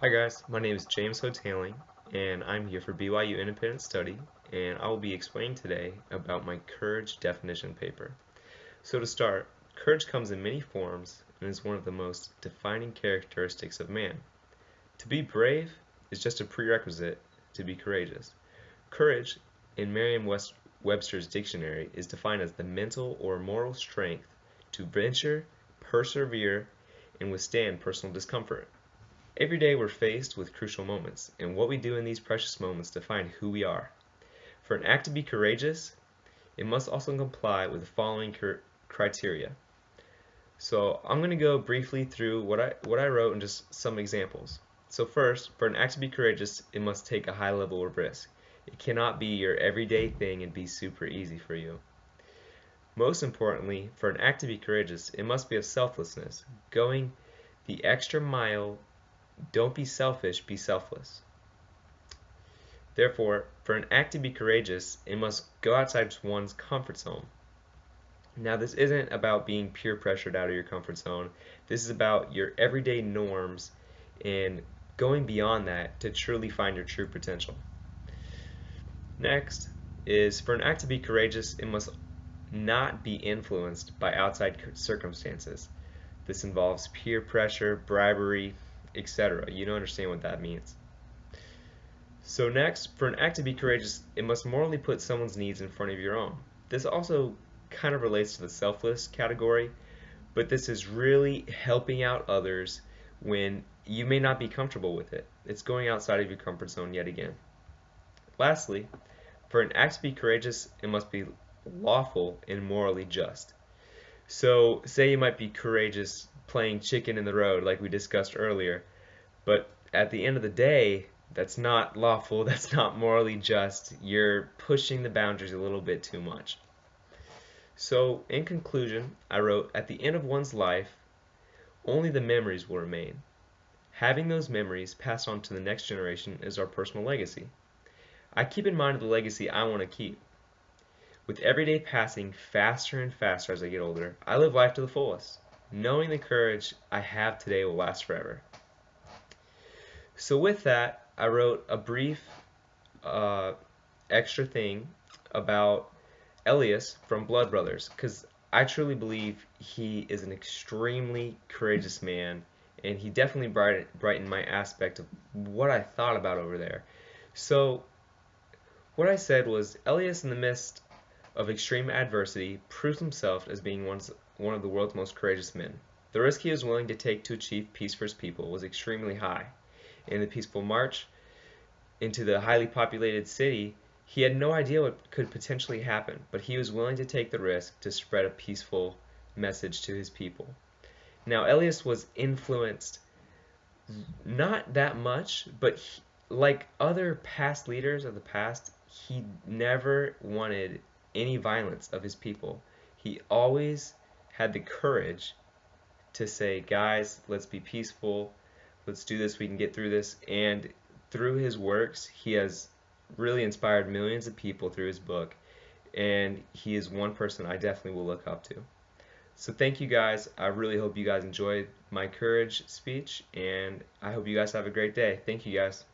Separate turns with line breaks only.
Hi guys, my name is James Hotaling and I'm here for BYU Independent Study, and I will be explaining today about my courage definition paper. So to start, courage comes in many forms and is one of the most defining characteristics of man. To be brave is just a prerequisite to be courageous. Courage, in Merriam-Webster's dictionary, is defined as the mental or moral strength to venture, persevere, and withstand personal discomfort. Every day we're faced with crucial moments, and what we do in these precious moments define who we are. For an act to be courageous, it must also comply with the following criteria. So I'm going to go briefly through what I wrote and just some examples. So first, for an act to be courageous, it must take a high level of risk. It cannot be your everyday thing and be super easy for you. Most importantly, for an act to be courageous, it must be of selflessness, going the extra mile. Don't be selfish, be selfless. Therefore, for an act to be courageous, it must go outside one's comfort zone. Now, this isn't about being peer pressured out of your comfort zone. This is about your everyday norms and going beyond that to truly find your true potential. Next is, for an act to be courageous, it must not be influenced by outside circumstances. This involves peer pressure, bribery, etc. You don't understand what that means. So next, for an act to be courageous, it must morally put someone's needs in front of your own. This also kind of relates to the selfless category, but this is really helping out others when you may not be comfortable with it. It's going outside of your comfort zone yet again. Lastly, for an act to be courageous, it must be lawful and morally just. So say you might be courageous playing chicken in the road like we discussed earlier, but at the end of the day, that's not lawful, that's not morally just. You're pushing the boundaries a little bit too much. So in conclusion, I wrote, at the end of one's life, only the memories will remain. Having those memories passed on to the next generation is our personal legacy. I keep in mind the legacy I want to keep. With every day passing faster and faster as I get older, I live life to the fullest, knowing the courage I have today will last forever. So with that, I wrote a brief extra thing about Elias from Blood Brothers, because I truly believe he is an extremely courageous man, and he definitely brightened my aspect of what I thought about over there. So what I said was, Elias, in the midst of extreme adversity, proves himself as being one of the world's most courageous men. The risk he was willing to take to achieve peace for his people was extremely high. In the peaceful march into the highly populated city, he had no idea what could potentially happen, but he was willing to take the risk to spread a peaceful message to his people. Now, Elias was influenced not that much, but like other past leaders of the past, he never wanted any violence of his people. He always had the courage to say, guys, let's be peaceful, let's do this, we can get through this. And through his works, he has really inspired millions of people through his book, and he is one person I definitely will look up to. So thank you guys. I really hope you guys enjoyed my courage speech, and I hope you guys have a great day. Thank you guys.